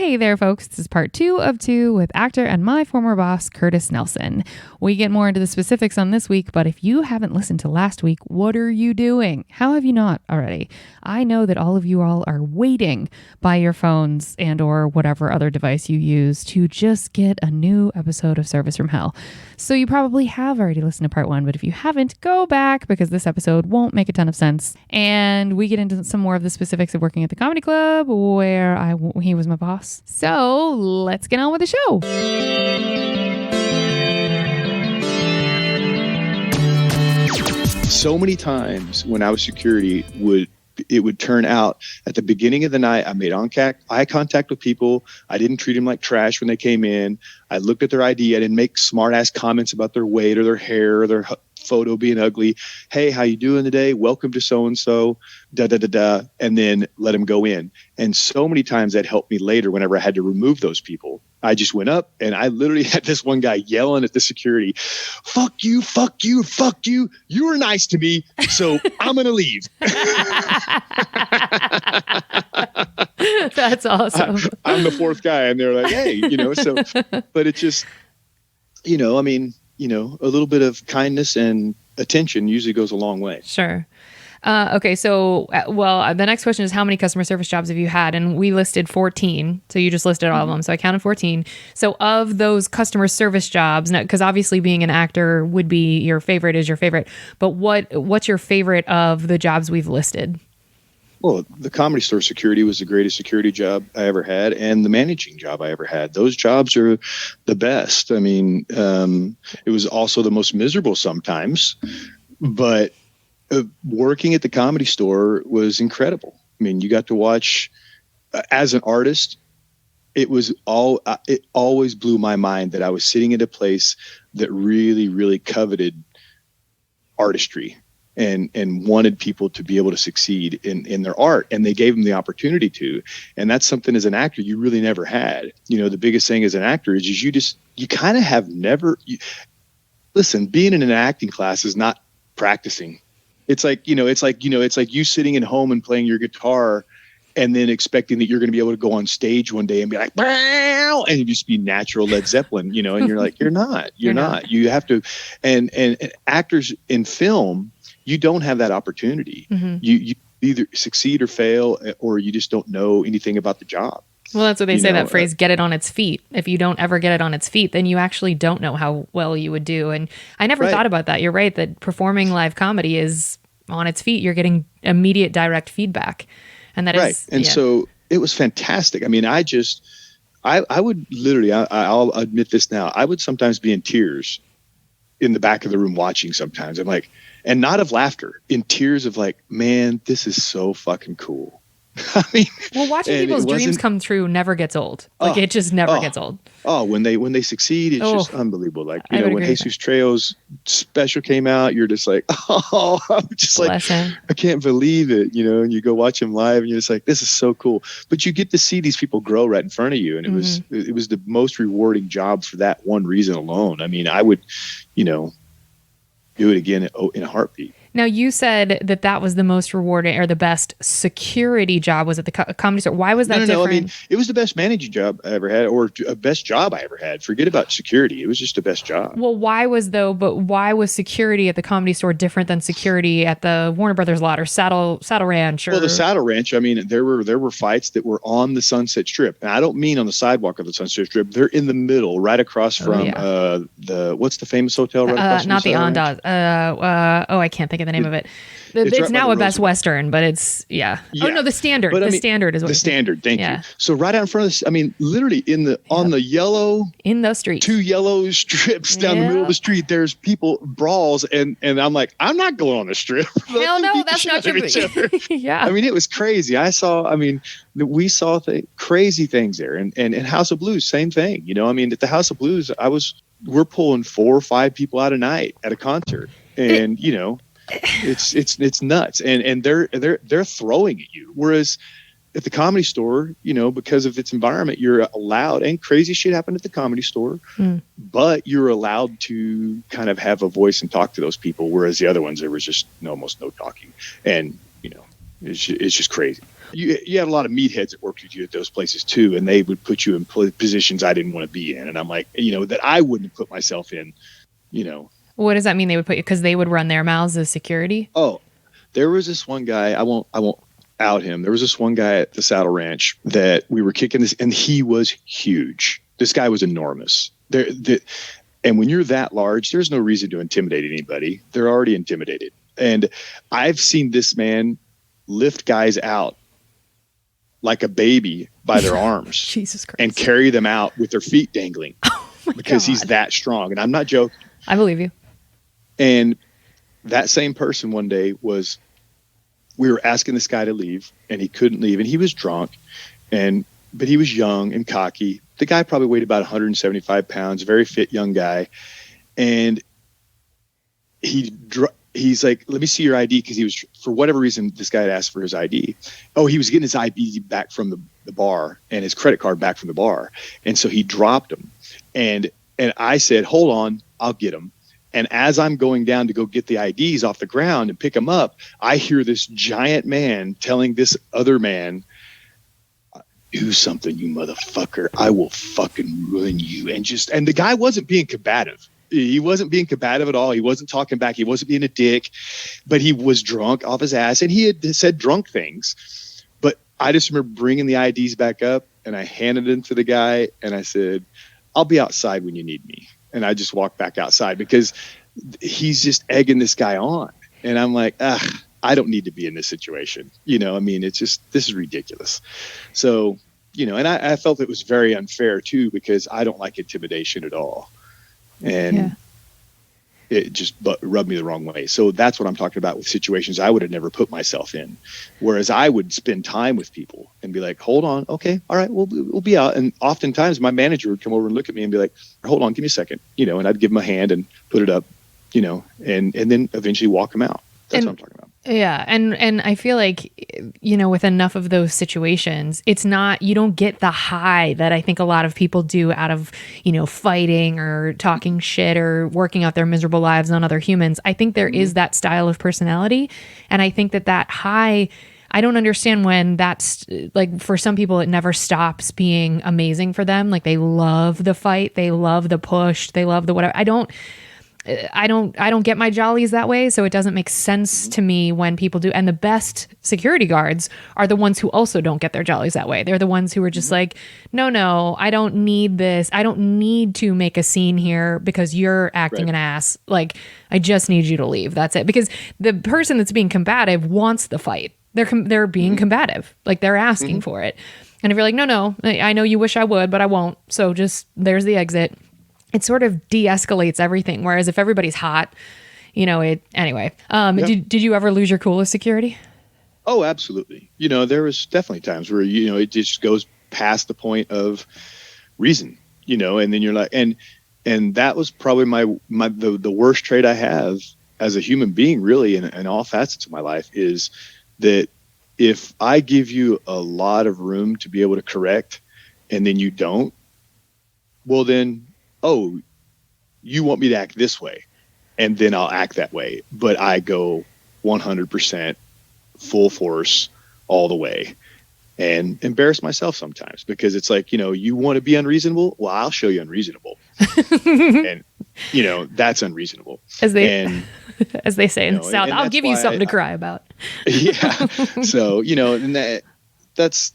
Hey there, folks. This is part 2 of 2 with actor and my former boss, Curtis Nelson. We get more into the specifics on this week, but if you haven't listened to last week, what are you doing? How have you not already? I know that all of you all are waiting by your phones and or whatever other device you use to just get a new episode of Service from Hell. So you probably have already listened to part 1, but if you haven't, go back because this episode won't make a ton of sense. And we get into some more of the specifics of working at the comedy club where he was my boss. So let's get on with the show. So many times when I was security, it would turn out at the beginning of the night, I made eye contact with people. I didn't treat them like trash when they came in. I looked at their ID. I didn't make smart ass comments about their weight or their hair or their photo being ugly. Hey, how you doing today? Welcome to so-and-so, and then let them go in. And so many times that helped me later whenever I had to remove those people. I just went up and I literally had this one guy yelling at the security, fuck you, fuck you, fuck you. You were nice to me, so I'm going to leave. That's awesome. I'm the fourth guy and they're like, hey, so, but it just, a little bit of kindness and attention usually goes a long way. Sure. Okay. So, the next question is how many customer service jobs have you had? And we listed 14. So you just listed all of them. So I counted 14. So of those customer service jobs, because obviously being an actor would be your favorite is your favorite, but what's your favorite of the jobs we've listed? Well, the Comedy Store security was the greatest security job I ever had, and the managing job I ever had. Those jobs are the best. I mean, it was also the most miserable sometimes, but working at the Comedy Store was incredible. I mean, you got to watch as an artist. It always blew my mind that I was sitting at a place that really, really coveted artistry. And wanted people to be able to succeed in their art, and they gave them the opportunity to. And that's something as an actor you really never had. The biggest thing as an actor is you kind of have never. Listen, being in an acting class is not practicing. It's like you sitting at home and playing your guitar, and then expecting that you're going to be able to go on stage one day and be like, "Bow," and you just be natural Led Zeppelin, and you're like, you're not. You have to, and actors in film. You don't have that opportunity. Mm-hmm. You either succeed or fail, or you just don't know anything about the job. Well, that's what they say, that phrase, get it on its feet. If you don't ever get it on its feet, then you actually don't know how well you would do. And I never thought about that. You're right, that performing live comedy is on its feet. You're getting immediate direct feedback. And that is... And so it was fantastic. I mean, I would literally, I'll admit this now, I would sometimes be in tears in the back of the room watching sometimes. I'm like, and not of laughter, in tears of like, man, this is so fucking cool. I mean, well, watching people's dreams come true never gets old. Like it just never gets old. Oh, when they succeed, it's just unbelievable. Like, when Jesus Trejo's special came out, you're just like, oh, I'm just Bless him. I can't believe it. And you go watch him live and you're just like, this is so cool. But you get to see these people grow right in front of you. And it was the most rewarding job for that one reason alone. I mean, I would, do it again in a heartbeat. Now, you said that was the most rewarding or the best security job was at the Comedy Store. Why was that different? No, I mean, it was the best managing job I ever had, or a best job I ever had. Forget about security. It was just the best job. Well, why was security at the Comedy Store different than security at the Warner Brothers lot or Saddle Ranch? Well, the Saddle Ranch, I mean, there were fights that were on the Sunset Strip. And I don't mean on the sidewalk of the Sunset Strip. They're in the middle, right across from what's the famous hotel right across from not the Andaz. I can't think of the name of it. It's right now a Best Western, but it's Oh no, the Standard. The Standard is what the Standard. Thank you. So right out in front of this, I mean, literally on the yellow in the street, 2 yellow strips down the middle of the street. There's people brawls, and I'm like, I'm not going on the strip. Hell no, that's not true. I mean, it was crazy. We saw crazy things there, and House of Blues, same thing. I mean, at the House of Blues, we're pulling 4 or 5 people out a night at a concert, and it's nuts, and they're throwing at you, whereas at the Comedy Store, because of its environment, you're allowed, and crazy shit happened at the Comedy Store, but you're allowed to kind of have a voice and talk to those people, whereas the other ones there was just almost no talking, and it's just crazy. you had a lot of meatheads that worked with you at those places too, and they would put you in positions I didn't want to be in, and I'm like, that I wouldn't put myself in. What does that mean? They would put you because they would run their mouths as security? Oh, there was this one guy. I won't out him. There was this one guy at the Saddle Ranch that we were kicking this, and he was huge. This guy was enormous. And when you're that large, there's no reason to intimidate anybody. They're already intimidated. And I've seen this man lift guys out like a baby by their arms Jesus Christ. and carry them out with their feet dangling because he's that strong. And I'm not joking. I believe you. And that same person one day we were asking this guy to leave and he couldn't leave, and he was drunk but he was young and cocky. The guy probably weighed about 175 pounds, very fit young guy. And he's like, let me see your ID. Cause he was, for whatever reason, this guy had asked for his ID. Oh, he was getting his ID back from the bar and his credit card back from the bar. And so he dropped him. And I said, hold on, I'll get him. And as I'm going down to go get the IDs off the ground and pick them up, I hear this giant man telling this other man, do something, you motherfucker. I will fucking ruin you. And the guy wasn't being combative. He wasn't being combative at all. He wasn't talking back. He wasn't being a dick, but he was drunk off his ass, and he had said drunk things. But I just remember bringing the IDs back up, and I handed them to the guy, and I said, I'll be outside when you need me. And I just walked back outside because he's just egging this guy on. And I'm like, I don't need to be in this situation. It's just, this is ridiculous. So, and I felt it was very unfair too, because I don't like intimidation at all. And it just rubbed me the wrong way. So that's what I'm talking about with situations I would have never put myself in. Whereas I would spend time with people and be like, hold on. Okay. All right. We'll be out. And oftentimes my manager would come over and look at me and be like, hold on, give me a second, and I'd give him a hand and put it up, and then eventually walk him out. That's what I'm talking about. Yeah. And I feel like, with enough of those situations, it's not, you don't get the high that I think a lot of people do out of, fighting or talking shit or working out their miserable lives on other humans. I think there is that style of personality. And I think that high, I don't understand when that's like, for some people, it never stops being amazing for them. Like they love the fight. They love the push. They love the whatever. I don't get my jollies that way, so it doesn't make sense to me when people do. And the best security guards are the ones who also don't get their jollies that way. They're the ones who are just like, no, I don't need this. I don't need to make a scene here because you're acting an ass. Like, I just need you to leave. That's it. Because the person that's being combative wants the fight. They're being combative. Like, they're asking for it. And if you're like, no, I know you wish I would, but I won't. So just, there's the exit. It sort of de-escalates everything. Whereas if everybody's hot, anyway. Did you ever lose your cool as security? Oh, absolutely. There was definitely times where, it just goes past the point of reason, and then you're like, and that was probably the worst trait I have as a human being, really, in all facets of my life, is that if I give you a lot of room to be able to correct and then you don't, well then, oh, you want me to act this way, and then I'll act that way. But I go 100% full force all the way and embarrass myself sometimes because it's like, you want to be unreasonable? Well, I'll show you unreasonable. And, that's unreasonable. As they say in the South, I'll give you something to cry about. Yeah. So, and that's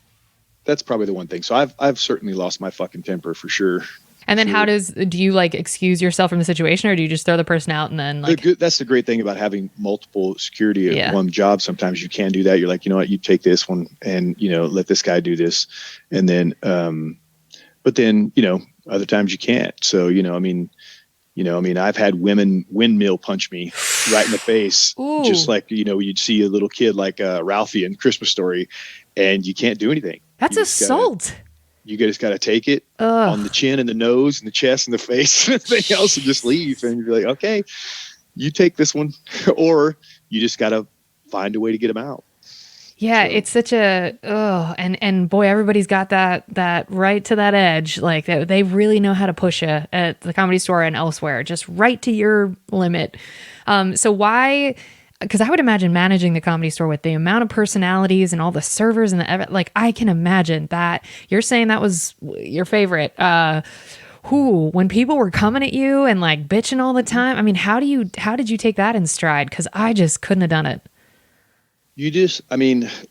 probably the one thing. So I've certainly lost my fucking temper for sure. And then do you like excuse yourself from the situation, or do you just throw the person out and then like? That's the great thing about having multiple security at one job. Sometimes you can do that. You're like, you know what, you take this one and, let this guy do this. And then, but then, other times you can't. So, I've had women windmill punch me right in the face. Ooh. Just like, you'd see a little kid like Ralphie in Christmas Story, and you can't do anything. That's assault. You just got to take it on the chin and the nose and the chest and the face and everything else and just leave. And you're like, okay, you take this one, or you just got to find a way to get them out. Yeah. So. It's such and boy, everybody's got that right to that edge. Like they really know how to push you at the Comedy Store and elsewhere, just right to your limit. So why, because I would imagine managing the Comedy Store with the amount of personalities and all the servers and like, I can imagine that. You're saying that was your favorite. When people were coming at you and like bitching all the time, I mean, how did you take that in stride? Because I just couldn't have done it.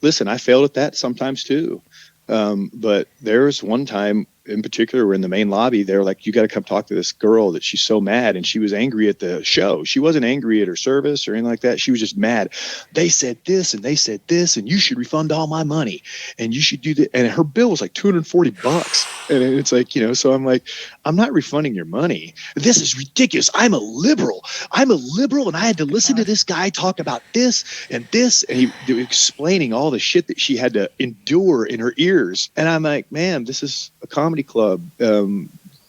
Listen, I failed at that sometimes too. But there was one time in particular, we're in the main lobby. They're like, you got to come talk to this girl that she's so mad. And she was angry at the show. She wasn't angry at her service or anything like that. She was just mad. They said this and they said this, and you should refund all my money. And you should do that. And her bill was like $240. And it's like, so I'm like, I'm not refunding your money. This is ridiculous. I'm a liberal. And I had to listen to this guy talk about this. And he was explaining all the shit that she had to endure in her ears. And I'm like, man, this is a comedy club,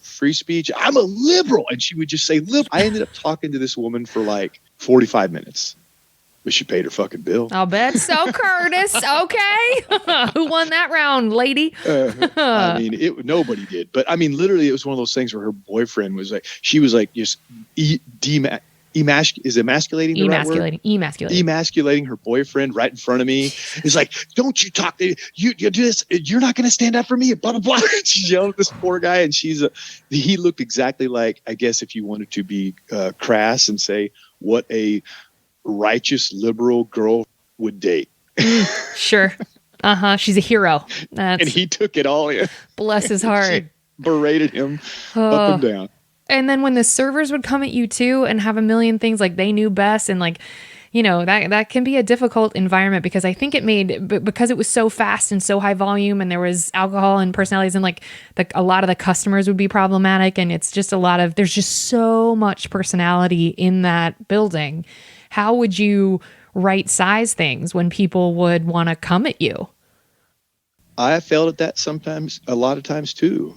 free speech. I'm a liberal. And she would just say liberal. I ended up talking to this woman for like 45 minutes, but she paid her fucking bill. I'll bet so, Curtis. Okay. Who won that round, lady? Nobody did. But literally it was one of those things where her boyfriend was like, she was like, just emasculating her boyfriend right in front of me. He's like, don't you talk, you do this, you're not going to stand up for me, blah blah blah. She's yelling at this poor guy, and he looked exactly like, I guess if you wanted to be crass and say what a righteous liberal girl would date. Sure. She's a hero. And he took it all in. Bless his heart. She berated him up and down. And then when the servers would come at you too and have a million things like they knew best, and like, that can be a difficult environment, because I think because it was so fast and so high volume, and there was alcohol and personalities, and like a lot of the customers would be problematic, and it's just there's just so much personality in that building. How would you right size things when people would want to come at you? I failed at that sometimes, a lot of times too.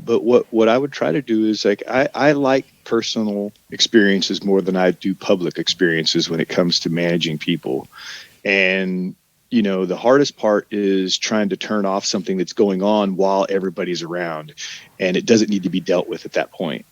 But what I would try to do is like, I like personal experiences more than I do public experiences when it comes to managing people. And, the hardest part is trying to turn off something that's going on while everybody's around, and it doesn't need to be dealt with at that point.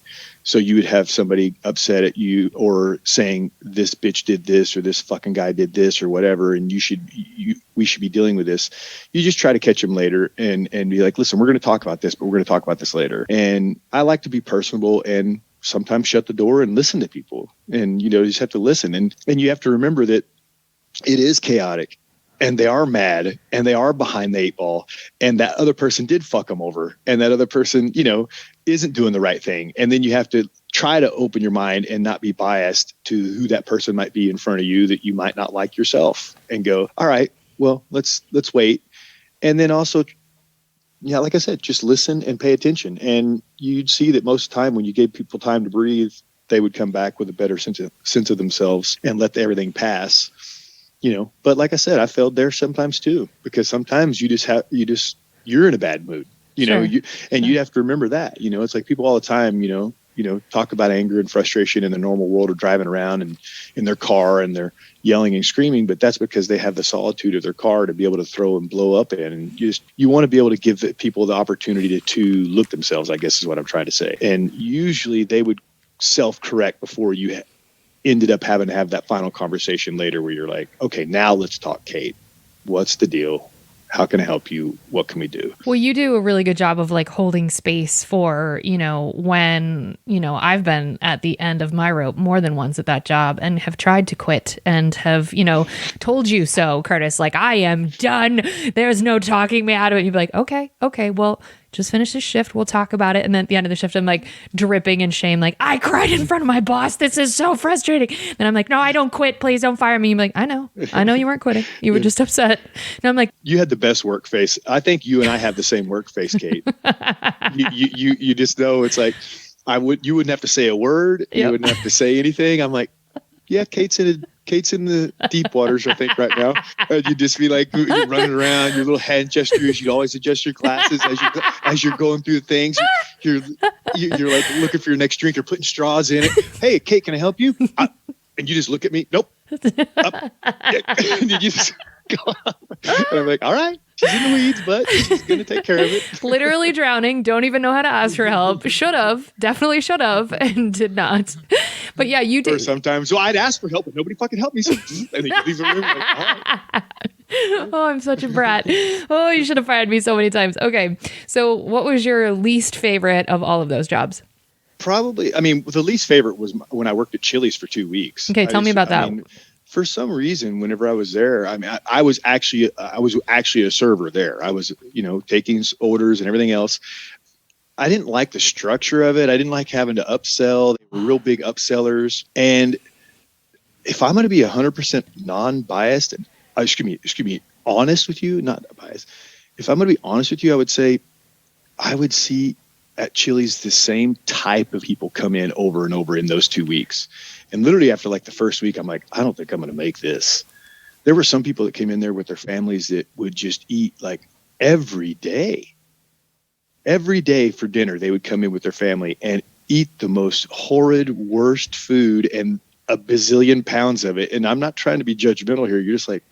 So you would have somebody upset at you or saying this bitch did this or this fucking guy did this or whatever, and we should be dealing with this. You just try to catch them later and be like, listen, we're going to talk about this, but we're going to talk about this later. And I like to be personable and sometimes shut the door and listen to people. And, you just have to listen. And you have to remember that it is chaotic. And they are mad, and they are behind the eight ball, and that other person did fuck them over, and that other person, isn't doing the right thing. And then you have to try to open your mind and not be biased to who that person might be in front of you that you might not like yourself, and go, all right, well, let's wait. And then also, like I said, just listen and pay attention. And you'd see that most of the time when you gave people time to breathe, they would come back with a better sense of themselves and let everything pass. But like I said, I failed there sometimes too, because sometimes you're in a bad mood, Sure. You have to remember that, it's like people all the time, talk about anger and frustration in the normal world or driving around and in their car and they're yelling and screaming, but that's because they have the solitude of their car to be able to throw and blow up in. And you want to be able to give people the opportunity to look themselves, I guess is what I'm trying to say. And usually they would self-correct before you ended up having to have that final conversation later where you're like, okay, now let's talk, Kate. What's the deal? How can I help you? What can we do? Well, you do a really good job of like holding space for, when, I've been at the end of my rope more than once at that job and have tried to quit and have, told you so, Curtis, like, I am done. There's no talking me out of it. You'd be like, okay, well, just finish this shift. We'll talk about it. And then at the end of the shift, I'm like dripping in shame. Like, I cried in front of my boss. This is so frustrating. And I'm like, no, I don't quit. Please don't fire me. You're like, I know you weren't quitting. You were just upset. And I'm like, you had the best work face. I think you and I have the same work face, Kate. you just know it's like, you wouldn't have to say a word. Yep. You wouldn't have to say anything. I'm like, yeah, Kate's in the deep waters, I think, right now. You'd just be like, you're running around, your little hand gestures. You'd always adjust your glasses as you're going through things. You're like looking for your next drink. You're putting straws in it. Hey, Kate, can I help you? And you just look at me. Nope. And you just go up. And I'm like, all right. She's in the weeds, but she's going to take care of it. Literally drowning. Don't even know how to ask for help. Definitely should have, and did not. But yeah, you Or did. sometimes, so I'd ask for help, but nobody fucking helped me. So and they leave the room. Like, all right. Oh, I'm such a brat. Oh, you should have fired me so many times. Okay. So what was your least favorite of all of those jobs? Probably, I mean, the least favorite was when I worked at Chili's for 2 weeks. Okay, tell me about that. For some reason, whenever I was there, I mean, I was actually a server there. I was, taking orders and everything else. I didn't like the structure of it. I didn't like having to upsell. They were real big upsellers. And if I'm going to be 100% non-biased, and excuse me, honest with you, not biased. If I'm going to be honest with you, I would say I would see at Chili's the same type of people come in over and over in those 2 weeks. And literally after like the first week, I'm like, I don't think I'm going to make this. There were some people that came in there with their families that would just eat like every day for dinner. They would come in with their family and eat the most horrid, worst food and a bazillion pounds of it. And I'm not trying to be judgmental here. You're just like,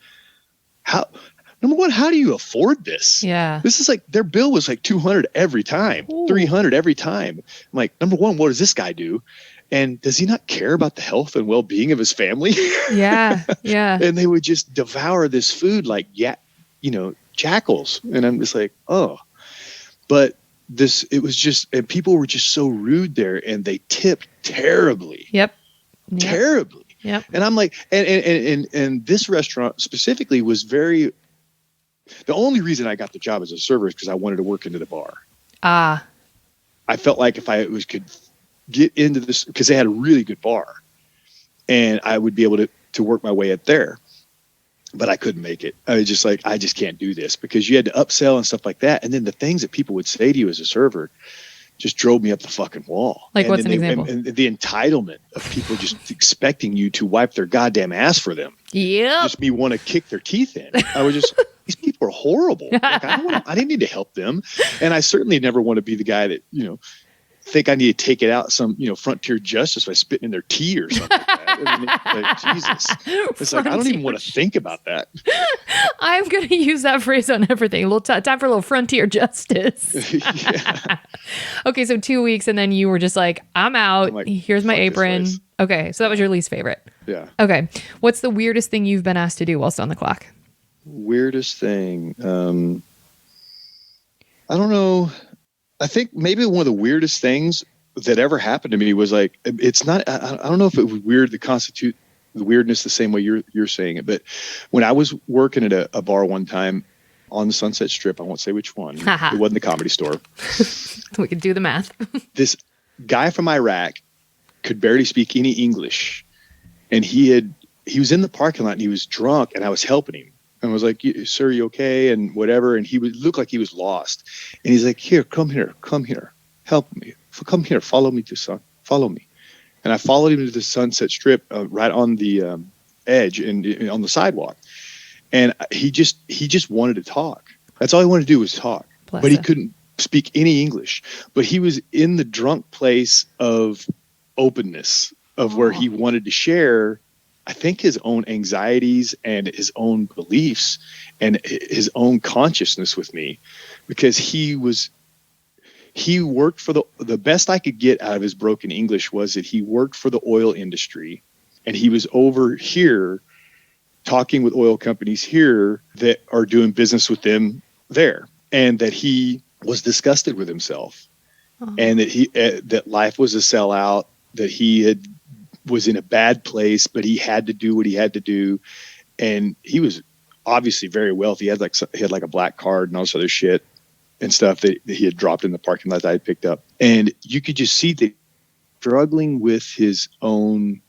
number one, how do you afford this? Yeah. This is like, their bill was like 200 every time, 300 every time. I'm like, number one, what does this guy do? And does he not care about the health and well-being of his family? Yeah. Yeah. And they would just devour this food like, jackals. And I'm just like, oh, but it was just, and people were just so rude there and they tipped terribly. Yep. Terribly. Yep. And I'm like, and this restaurant specifically was the only reason I got the job as a server is because I wanted to work into the bar. I felt like if I could get into this, because they had a really good bar and I would be able to work my way up there, but I couldn't make it. I was just like, I just can't do this, because you had to upsell and stuff like that. And then the things that people would say to you as a server just drove me up the fucking wall. Like, what's an example? And the entitlement of people just expecting you to wipe their goddamn ass for them. Yeah. Just me want to kick their teeth in. I was just, these people are horrible. Like, I didn't need to help them. And I certainly never want to be the guy that, think I need to take it out some, frontier justice by spitting in their tea or something like that. I mean, like, Jesus. It's like, I don't even want to think about that. I'm going to use that phrase on everything. A little time for a little frontier justice. Yeah. Okay, so 2 weeks, and then you were just like, I'm out. Like, here's my fuck this apron. place. Okay, so that was your least favorite. Yeah. Okay, what's the weirdest thing you've been asked to do whilst on the clock? Weirdest thing. I don't know. I think maybe one of the weirdest things that ever happened to me was like, it's not, I don't know if it was weird to constitute the weirdness the same way you're saying it, but when I was working at a bar one time on the Sunset Strip, I won't say which one, it wasn't the Comedy Store. We can do the math. This guy from Iraq could barely speak any English, and he was in the parking lot and he was drunk, and I was helping him. And I was like, sir, you okay? And whatever. And he would look like he was lost. And he's like, here, come here, help me. Come here, follow me follow me. And I followed him to the Sunset Strip right on the edge and on the sidewalk. And he just wanted to talk. That's all he wanted to do was talk. But he couldn't speak any English. But he was in the drunk place of openness, of where he wanted to share, I think, his own anxieties and his own beliefs and his own consciousness with me, because he worked for the best I could get out of his broken English was that he worked for the oil industry, and he was over here talking with oil companies here that are doing business with them there, and that he was disgusted with himself, and that that life was a sellout, that he was in a bad place, but he had to do what he had to do. And he was obviously very wealthy. He had like a black card and all this other shit and stuff that he had dropped in the parking lot that I had picked up. And you could just see that struggling with his own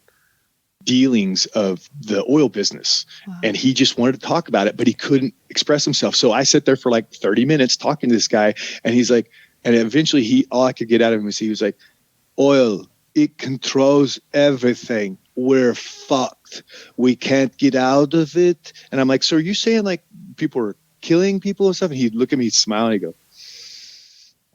dealings of the oil business. Wow. And he just wanted to talk about it, but he couldn't express himself. So I sat there for like 30 minutes talking to this guy, and he's like, and eventually all I could get out of him was he was like, oil, it controls everything. We're fucked. We can't get out of it. And I'm like, so are you saying like people are killing people and stuff? And he'd look at me, he'd smile, and he'd go,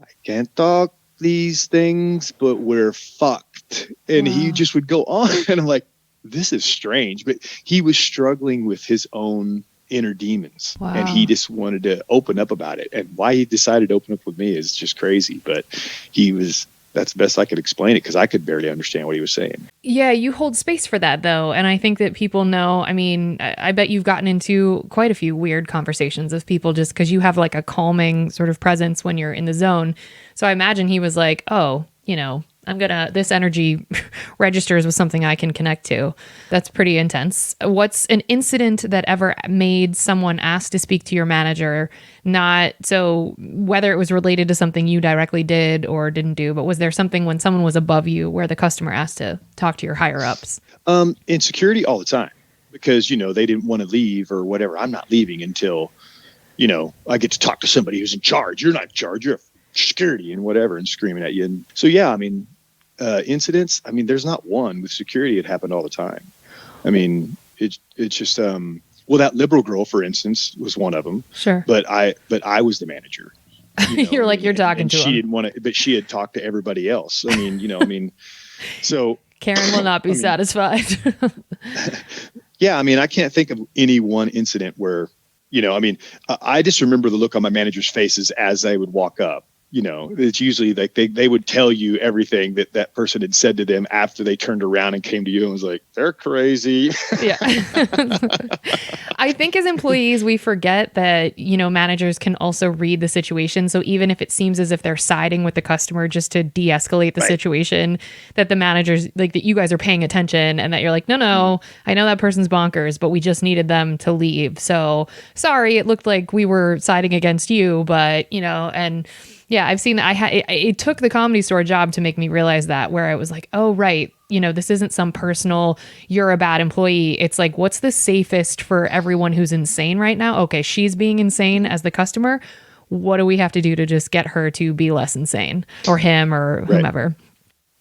I can't talk these things, but we're fucked. And he just would go on. And I'm like, this is strange. But he was struggling with his own inner demons. Wow. And he just wanted to open up about it. And why he decided to open up with me is just crazy. But he was that's the best I could explain it, because I could barely understand what he was saying. Yeah, you hold space for that though. And I think that people know, I mean, I bet you've gotten into quite a few weird conversations with people just because you have like a calming sort of presence when you're in the zone. So I imagine he was like, oh, this energy registers with something I can connect to. That's pretty intense. What's an incident that ever made someone ask to speak to your manager? Not so whether it was related to something you directly did or didn't do, but was there something when someone was above you where the customer asked to talk to your higher ups? In security all the time, because, they didn't want to leave or whatever. I'm not leaving until, I get to talk to somebody who's in charge. You're not in charge. You're security and whatever, and screaming at you. And so, yeah, I mean, incidents, I mean, there's not one with security. It happened all the time. I mean, it's just, that liberal girl, for instance, was one of them. Sure. But I was the manager. You're like, you're talking and to she him. didn't want to, but she had talked to everybody else. I mean, so Karen will not be satisfied. Yeah. I mean, I can't think of any one incident where, I just remember the look on my manager's faces as they would walk up. It's usually like they would tell you everything that person had said to them after they turned around and came to you and was like, they're crazy. Yeah. I think as employees, we forget that, managers can also read the situation. So even if it seems as if they're siding with the customer just to de-escalate the situation, that the managers, like that you guys are paying attention and that you're like, no, I know that person's bonkers, but we just needed them to leave. So sorry, it looked like we were siding against you, but, and yeah, I've seen that. It took the Comedy Store job to make me realize that, where I was like, oh, right. This isn't some personal, you're a bad employee. It's like, what's the safest for everyone who's insane right now? Okay, she's being insane as the customer. What do we have to do to just get her to be less insane, or him, or whomever?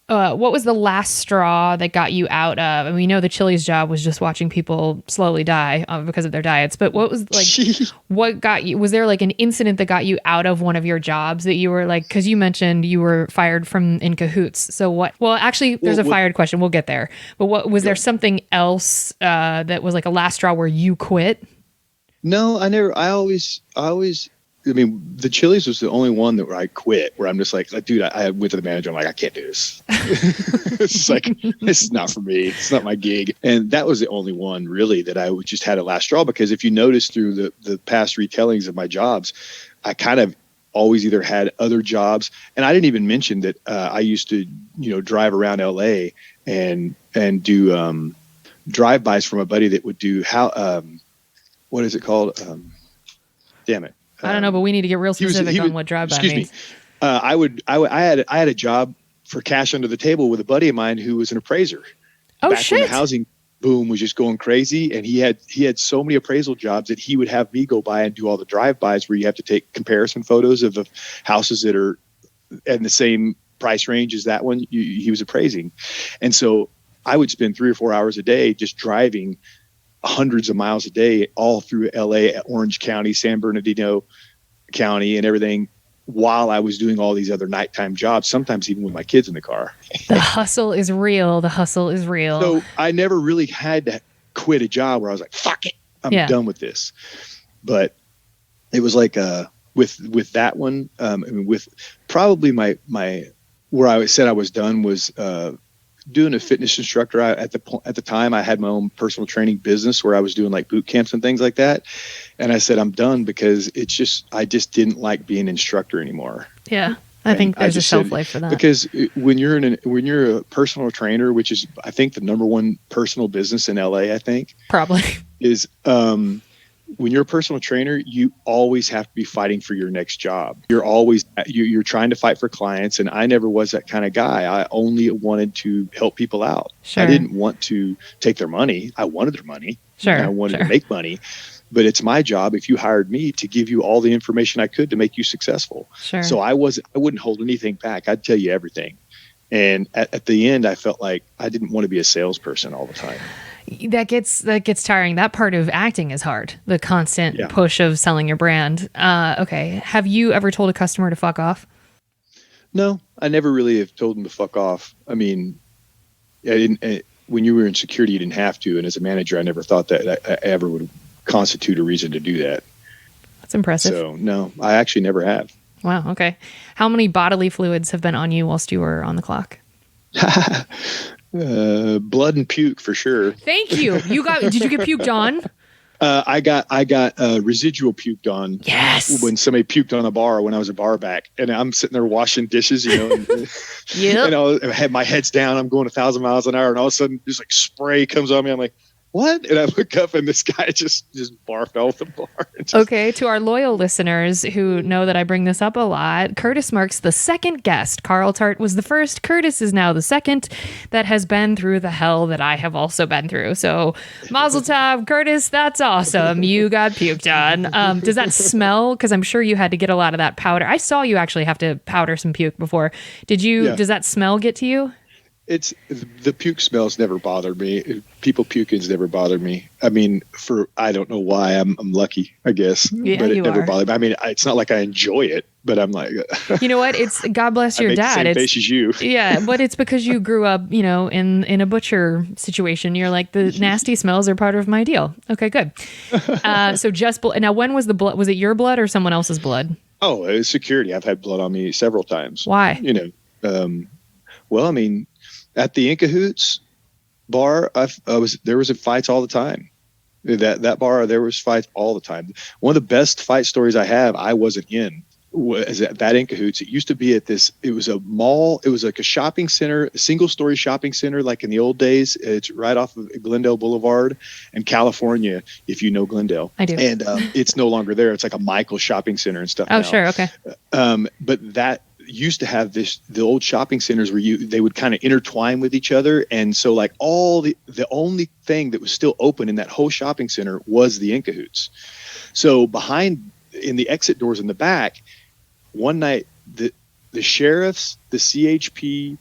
What was the last straw that got you out of? And we know the Chili's job was just watching people slowly die because of their diets. But what was like, what got you? Was there like an incident that got you out of one of your jobs that you were like, because you mentioned you were fired from in cahoots. So what? Well, actually, there's a fired question. We'll get there. But what was there something else that was like a last straw where you quit? No, I never. I always. I mean, the Chili's was the only one that where I quit, where I'm just like, dude, I went to the manager. I'm like, I can't do this. It's like, this is not for me. It's not my gig. And that was the only one really that I just had a last straw, because if you notice through the past retellings of my jobs, I kind of always either had other jobs. And I didn't even mention that I used to, drive around LA and do drive-bys from a buddy that would do what is it called? Damn it. I don't know, but we need to get real specific on what drive-by means. I had a job for cash under the table with a buddy of mine who was an appraiser. Oh, back shit. When the housing boom was just going crazy, and he had so many appraisal jobs that he would have me go by and do all the drive-bys where you have to take comparison photos of the houses that are in the same price range as that one he was appraising. And so I would spend 3 or 4 hours a day just driving hundreds of miles a day all through LA, Orange County, San Bernardino County, and everything, while I was doing all these other nighttime jobs, sometimes even with my kids in the car. The hustle is real. The hustle is real. So I never really had to quit a job where I was like, fuck it, I'm done with this. But it was like with that one, with probably my where I said I was done was doing a fitness instructor. At the time I had my own personal training business where I was doing like boot camps and things like that. And I said, I'm done, because I just didn't like being an instructor anymore. Yeah. I think there's a shelf life for that. Because when you're a personal trainer, which is, I think, the number one personal business in LA, I think probably is, when you're a personal trainer, you always have to be fighting for your next job. You're trying to fight for clients. And I never was that kind of guy. I only wanted to help people out. Sure. I didn't want to take their money. I wanted their money. Sure. I wanted to make money, but it's my job, if you hired me, to give you all the information I could to make you successful. Sure. So I wouldn't hold anything back. I'd tell you everything. And at the end, I felt like I didn't want to be a salesperson all the time. That gets tiring. That part of acting is hard. The constant push of selling your brand. Okay. Have you ever told a customer to fuck off? No, I never really have told them to fuck off. I mean, I didn't. When you were in security, you didn't have to. And as a manager, I never thought that I ever would constitute a reason to do that. That's impressive. So no, I actually never have. Wow. Okay. How many bodily fluids have been on you whilst you were on the clock? Blood and puke for sure. Thank you. Did you get puked on? I got residual puked on. Yes. When somebody puked on a bar when I was a bar back, and I'm sitting there washing dishes, and, Yep. I had my head's down. I'm going 1,000 miles an hour, and all of a sudden, there's like spray comes on me. I'm like, what? And I look up, and this guy just barfed off the bar. Okay, to our loyal listeners who know that I bring this up a lot, Curtis marks the second guest. Carl Tart was the first. Curtis is now the second that has been through the hell that I have also been through. So, Mazel Tov, Curtis, that's awesome. You got puked on. Does that smell? Because I'm sure you had to get a lot of that powder. I saw you actually have to powder some puke before. Did you? Yeah. Does that smell get to you? It's the puke smells never bothered me. People puking's never bothered me. I mean, I don't know why. I'm lucky, I guess. Yeah, but it never bothered me. I mean, it's not like I enjoy it, but I'm like, you know what? It's God bless your dad. The same face as you. Yeah, but it's because you grew up, in a butcher situation. You're like, the nasty smells are part of my deal. Okay, good. So just now, when was the blood? Was it your blood or someone else's blood? Oh, it was security. I've had blood on me several times. Why? Well, I mean, at the In Cahoots bar, there was fights all the time. That bar, there was fights all the time. One of the best fight stories I have, I wasn't in, was at that In Cahoots. It used to be it was a mall. It was like a shopping center, a single story shopping center, like in the old days. It's right off of Glendale Boulevard in California, if you know Glendale. I do. And it's no longer there. It's like a Michael shopping center and stuff. Oh, now. Sure. Okay. But that used to have the old shopping centers where they would kind of intertwine with each other, and so like the only thing that was still open in that whole shopping center was the In Cahoots. So behind in the exit doors in the back, one night the sheriffs, the CHP,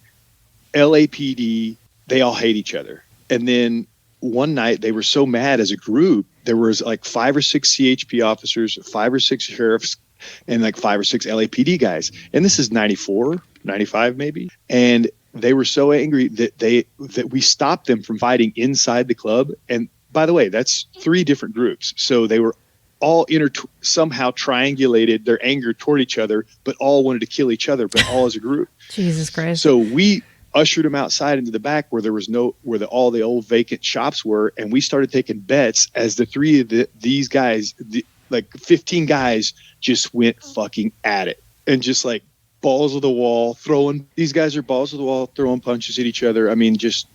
LAPD, they all hate each other, and then one night they were so mad as a group, there was like 5 or 6 CHP officers, 5 or 6 sheriffs, and like 5 or 6 LAPD guys. And this is 94, 95 maybe. And they were so angry that we stopped them from fighting inside the club. And by the way, that's 3 different groups. So they were all somehow triangulated their anger toward each other, but all wanted to kill each other, but all as a group. Jesus Christ. So we ushered them outside into the back where all the old vacant shops were. And we started taking bets as the 3 of these guys, like 15 guys, just went fucking at it, and just like balls of the wall these guys are balls of the wall throwing punches at each other. I mean, just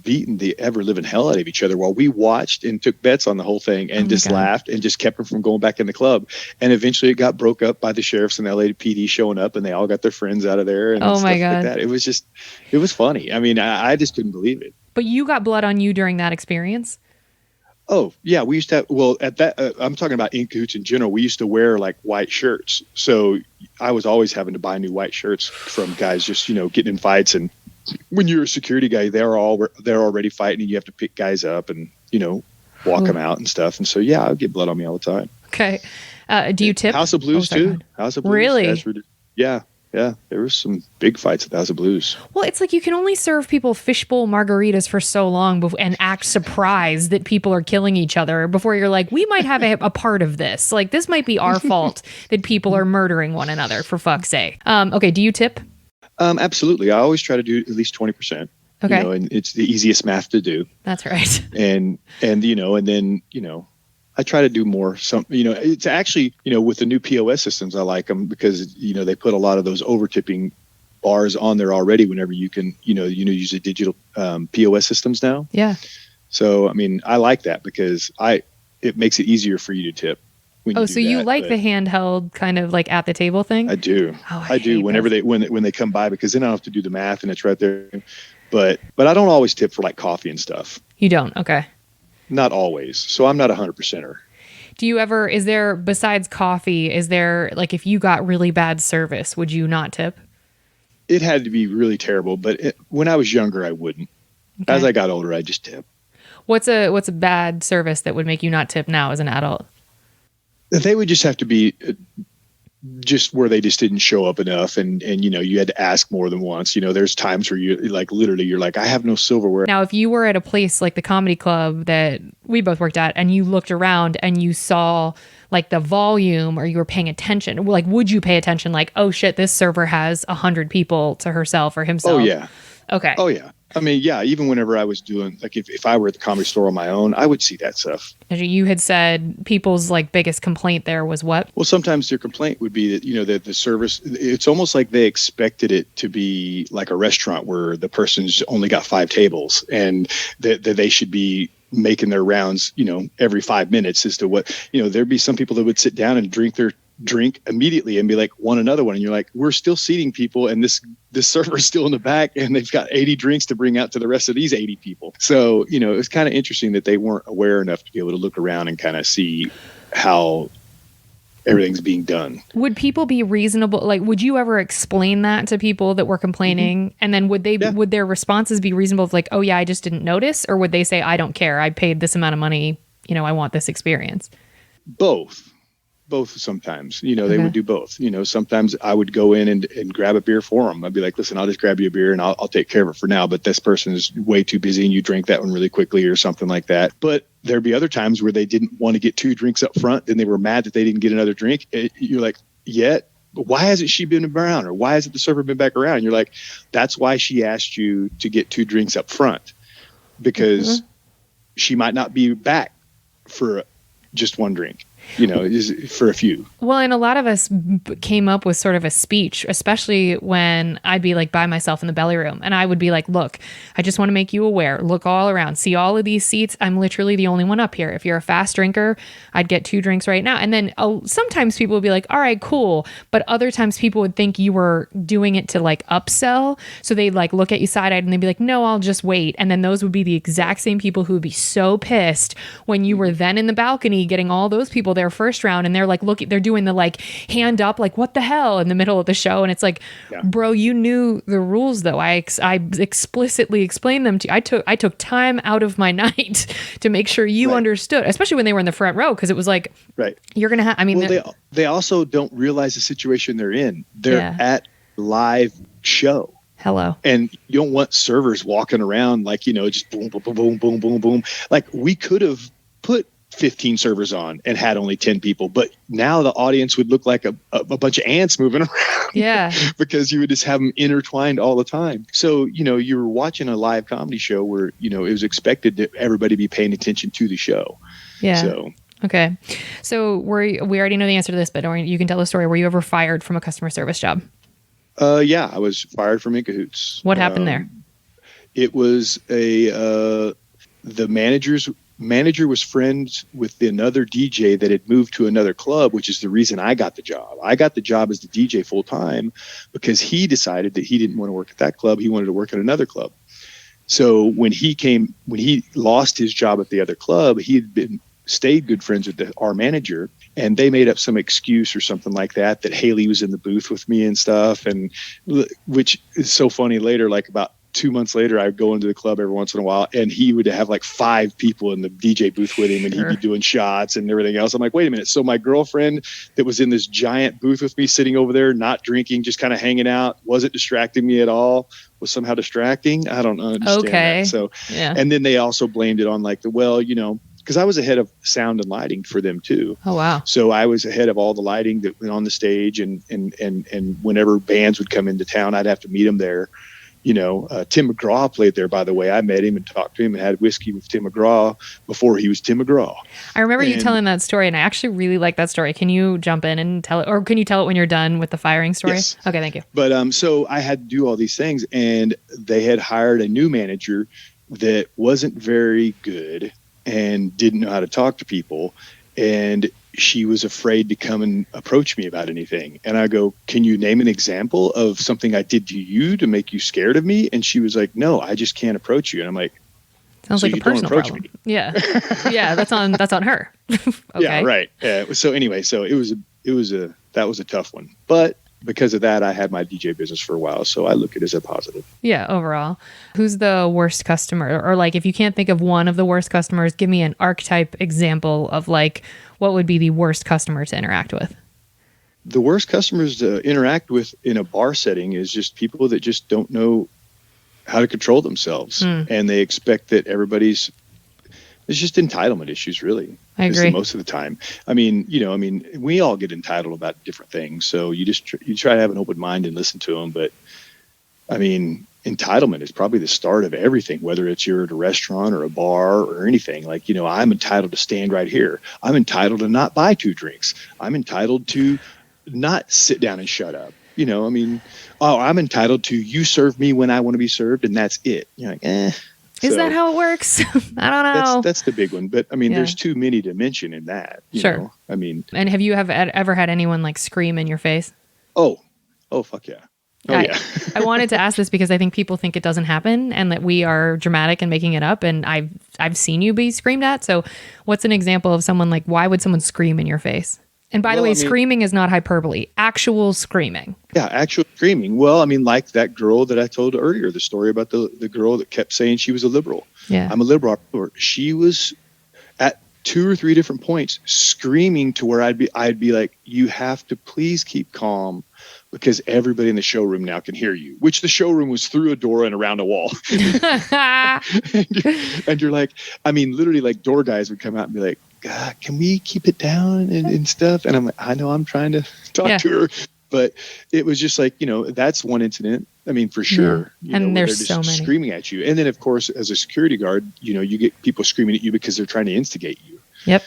beating the ever living hell out of each other while we watched and took bets on the whole thing and just laughed and just kept them from going back in the club. And eventually it got broke up by the sheriffs and the LAPD showing up, and they all got their friends out of there and stuff like that. It was funny. I mean, I just couldn't believe it. But you got blood on you during that experience? Oh, yeah. We used to have, at that, I'm talking about In Cahoots in general. We used to wear like white shirts. So I was always having to buy new white shirts from guys just, getting in fights. And when you're a security guy, they're already fighting, and you have to pick guys up and, walk them out and stuff. And so, yeah, I would get blood on me all the time. Okay. Do you tip? House of Blues too. House of Blues. Really? Yeah. Yeah, there was some big fights at the House of Blues. Well, it's like you can only serve people fishbowl margaritas for so long and act surprised that people are killing each other before you're like, we might have a part of this. Like, this might be our fault that people are murdering one another, for fuck's sake. Okay, do you tip? Absolutely. I always try to do at least 20%. Okay. And it's the easiest math to do. That's right. And then, I try to do more. It's actually, with the new POS systems, I like them because, they put a lot of those over tipping bars on there already whenever you can, use the digital POS systems now. Yeah. So, I mean, I like that because it makes it easier for you to tip. You like the handheld kind of like at the table thing? I do. I do. Whenever when they come by, because then I don't have to do the math and it's right there. But I don't always tip for like coffee and stuff. You don't? Okay. Not always. So I'm not 100%er. Do you ever, besides coffee, like if you got really bad service, would you not tip? It had to be really terrible, but when I was younger, I wouldn't. Okay. As I got older, I just tip. What's a bad service that would make you not tip now as an adult? They would just have to be just where they just didn't show up enough. And, you had to ask more than once. There's times where you like, literally, you're like, I have no silverware. Now, if you were at a place like the comedy club that we both worked at and you looked around and you saw like the volume or you were paying attention, like, would you pay attention? Like, oh shit, this server has 100 people to herself or himself. Oh yeah. Okay. Oh yeah. I mean, yeah, even whenever I was doing, like, if I were at the Comedy Store on my own, I would see that stuff. You had said people's like biggest complaint there was what? Well, sometimes their complaint would be that, that the service, it's almost like they expected it to be like a restaurant where the person's only got 5 tables and that they should be making their rounds, every 5 minutes as to what, there'd be some people that would sit down and drink their drink immediately and be like, want another one. And you're like, we're still seating people and this server's still in the back and they've got 80 drinks to bring out to the rest of these 80 people. So, it was kind of interesting that they weren't aware enough to be able to look around and kind of see how everything's being done. Would people be reasonable? Like, would you ever explain that to people that were complaining? Mm-hmm. And then would their responses be reasonable of like, oh yeah, I just didn't notice? Or would they say, I don't care, I paid this amount of money, I want this experience? Both sometimes, they would do both. Sometimes I would go in and grab a beer for them. I'd be like, listen, I'll just grab you a beer and I'll take care of it for now. But this person is way too busy and you drink that one really quickly or something like that. But there'd be other times where they didn't want to get 2 drinks up front. Then they were mad that they didn't get another drink. You're like, but why hasn't she been around? Or why hasn't the server been back around? And you're like, that's why she asked you to get 2 drinks up front, because she might not be back for just 1 drink. Is for a few. Well, and a lot of us came up with sort of a speech, especially when I'd be like by myself in the belly room and I would be like, look, I just want to make you aware, look all around, see all of these seats. I'm literally the only one up here. If you're a fast drinker, I'd get 2 drinks right now. And then sometimes people would be like, all right, cool. But other times people would think you were doing it to like upsell. So they'd like look at you side eyed and they'd be like, no, I'll just wait. And then those would be the exact same people who would be so pissed when you were then in the balcony getting all those people their first round and they're like they're doing the like hand up like what the hell in the middle of the show, and it's like, bro, you knew the rules though. I explicitly explained them to you. I took time out of my night to make sure you understood, especially when they were in the front row, because it was like, you're gonna have, I mean, they also don't realize the situation they're in. They're at live show. Hello. And you don't want servers walking around like, just boom, boom, boom, boom, boom, boom, boom. Like, we could have put 15 servers on and had only 10 people, but now the audience would look like a bunch of ants moving around. Yeah. Because you would just have them intertwined all the time. So, you were watching a live comedy show where, it was expected that everybody be paying attention to the show. Yeah. So. Okay. So we already know the answer to this, but you can tell the story. Were you ever fired from a customer service job? Yeah, I was fired from In Cahoots. What happened there? It was the manager was friends with another DJ that had moved to another club, which is the reason I got the job. I got the job as the DJ full time because he decided that he didn't want to work at that club. He wanted to work at another club. So when he lost his job at the other club, he had stayed good friends with our manager, and they made up some excuse or something like that Haley was in the booth with me and stuff. And which is so funny later, like about 2 months later, I'd go into the club every once in a while and he would have like 5 people in the DJ booth with him and he'd be doing shots and everything else. I'm like, wait a minute. So my girlfriend that was in this giant booth with me sitting over there, not drinking, just kind of hanging out, wasn't distracting me at all, was somehow distracting. I don't understand that. So, and then they also blamed it on like because I was ahead of sound and lighting for them too. Oh, wow. So I was ahead of all the lighting that went on the stage and whenever bands would come into town, I'd have to meet them there. Tim McGraw played there, by the way. I met him and talked to him and had whiskey with Tim McGraw before he was Tim McGraw. I remember you telling that story, and I actually really like that story. Can you jump in and tell it, or can you tell it when you're done with the firing story? Yes. Okay, thank you. But so I had to do all these things, and they had hired a new manager that wasn't very good and didn't know how to talk to people. And she was afraid to come and approach me about anything. And I go, can you name an example of something I did to you to make you scared of me? And she was like, no, I just can't approach you. And I'm like, sounds like a personal problem. Me. Yeah. Yeah. That's on her. Okay. Yeah. Right. So anyway, that was a tough one, but because of that, I had my DJ business for a while. So I look at it as a positive. Yeah. Overall, who's the worst customer? Or like, if you can't think of one of the worst customers, give me an archetype example of like, what would be the worst customer to interact with? the worst customers to interact with in a bar setting is just people that just don't know how to control themselves, and they expect that it's just entitlement issues, really. I agree. Most of the time. I mean, we all get entitled about different things. So you try to have an open mind and listen to them. But I mean, entitlement is probably the start of everything, whether it's you're at a restaurant or a bar or anything. Like, I'm entitled to stand right here. I'm entitled to not buy 2 drinks. I'm entitled to not sit down and shut up. I'm entitled to you serve me when I want to be served, and that's it. You're like, Is that how it works? I don't know. That's the big one. But I mean, there's too many to mention in that. Sure. Know? I mean, and have you ever had anyone like scream in your face? Oh, fuck yeah. Yeah. I wanted to ask this because I think people think it doesn't happen and that we are dramatic and making it up. And I've seen you be screamed at. So what's an example of someone like, why would someone scream in your face? And by the way, screaming is not hyperbole, actual screaming. Yeah, actual screaming. Well, I mean, like that girl that I told earlier, the story about the girl that kept saying she was a liberal. Yeah. I'm a liberal. She was at 2 or 3 different points screaming to where I'd be like, you have to please keep calm because everybody in the showroom now can hear you, which the showroom was through a door and around a wall. and you're like, I mean, literally like door guys would come out and be like, God, can we keep it down and stuff? And I'm like, I know I'm trying to talk to her, but it was just like, that's one incident. I mean, for sure. And there's so many screaming at you. And then of course, as a security guard, you get people screaming at you because they're trying to instigate you. Yep.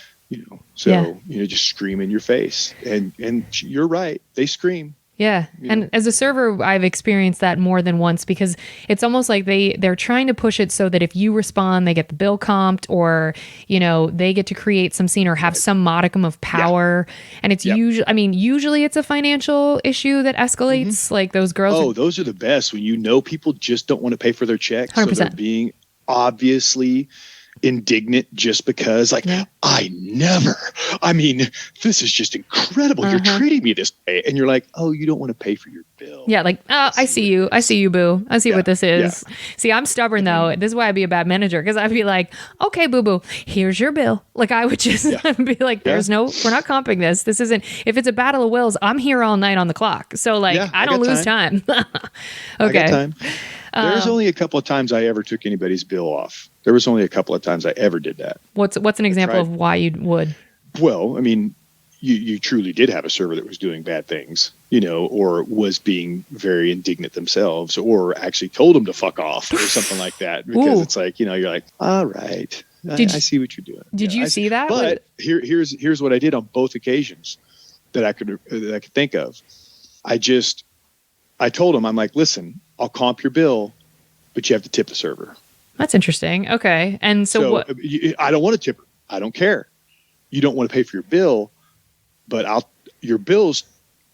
Just scream in your face and you're right. They scream. Yeah. And as a server, I've experienced that more than once because it's almost like they're trying to push it so that if you respond, they get the bill comped or, they get to create some scene or have some modicum of power. Yeah. And it's usually it's a financial issue that escalates. Like those girls. Oh, those are the best when people just don't want to pay for their checks. 100%. So they're being obviously indignant just because this is just incredible. You're treating me this way. And you're like, oh, you don't want to pay for your bill. Yeah. Like, oh, I see you, boo. I see what this is. Yeah. See, I'm stubborn though. This is why I'd be a bad manager. Cause I'd be like, okay, boo boo, here's your bill. Like I would just be like, we're not comping this. This isn't, if it's a battle of wills, I'm here all night on the clock. So like, I don't lose time. Okay. I got time. There's only a couple of times I ever took anybody's bill off. There was only a couple of times I ever did that. What's an example of why you would? Well, I mean, you truly did have a server that was doing bad things, or was being very indignant themselves, or actually told them to fuck off or something like that. Because it's like, you're like, all right, I see what you're doing. Did you see that? But here's what I did on both occasions that I could think of. I told them, I'm like, listen, I'll comp your bill, but you have to tip the server. That's interesting. Okay. And so what? I don't want to tip her. I don't care. You don't want to pay for your bill, but your bill's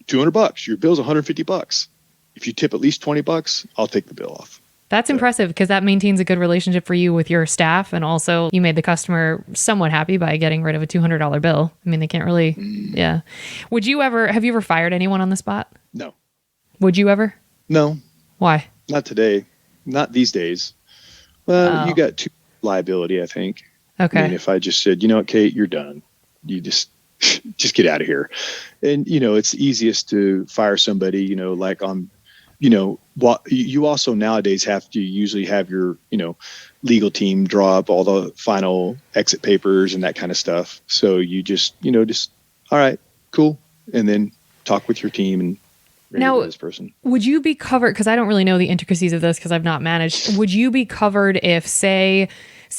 $200. Your bill's $150. If you tip at least $20, I'll take the bill off. That's impressive because that maintains a good relationship for you with your staff. And also you made the customer somewhat happy by getting rid of a $200 bill. I mean, they can't really, yeah. Have you ever fired anyone on the spot? No. Would you ever? No. Why? Not today. Not these days. Well, you got too liability, I think. Okay. I mean, if I just said, you know what, Kate, you're done. You just get out of here. And, it's easiest to fire somebody, like on, you also nowadays have to usually have your, legal team draw up all the final exit papers and that kind of stuff. So you just all right, cool. And then talk with your team and now, this person. Would you be covered? Because I don't really know the intricacies of this because I've not managed. Would you be covered if, say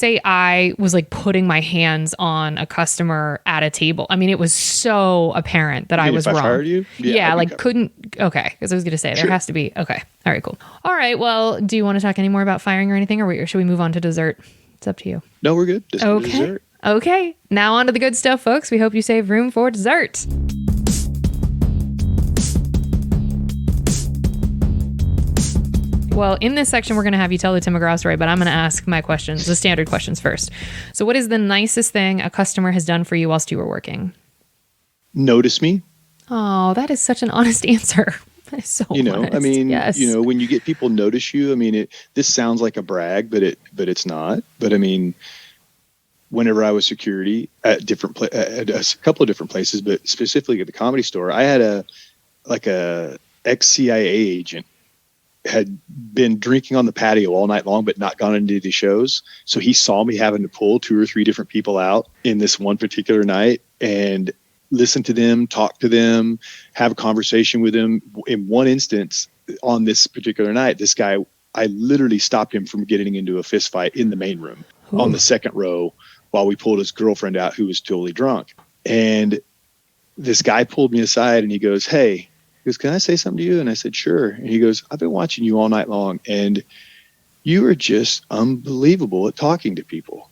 I was like putting my hands on a customer at a table? I mean, it was so apparent that I was wrong. If I fired you? Yeah, like couldn't. Okay, because I was going to say there has to be. Okay, all right, cool. All right, well, do you want to talk any more about firing or anything, or should we move on to dessert? It's up to you. No, we're good. Okay. Dessert. Okay. Now on to the good stuff, folks. We hope you save room for dessert. Well, in this section, we're going to have you tell the Tim McGraw story, but I'm going to ask my questions, the standard questions first. So what is the nicest thing a customer has done for you whilst you were working? Notice me. Oh, that is such an honest answer. That is so honest. I mean, yes. When you get people notice you, I mean, this sounds like a brag, but it's not. But I mean, whenever I was security at at a couple of different places, but specifically at the Comedy Store, I had a ex-CIA agent had been drinking on the patio all night long, but not gone into the shows. So he saw me having to pull 2 or 3 different people out in this one particular night and listen to them, talk to them, have a conversation with them. In one instance on this particular night, this guy, I literally stopped him from getting into a fist fight in the main room on the second row while we pulled his girlfriend out who was totally drunk. And this guy pulled me aside and he goes, "Hey," he goes, "can I say something to you?" And I said, "Sure." And he goes, "I've been watching you all night long and you are just unbelievable at talking to people.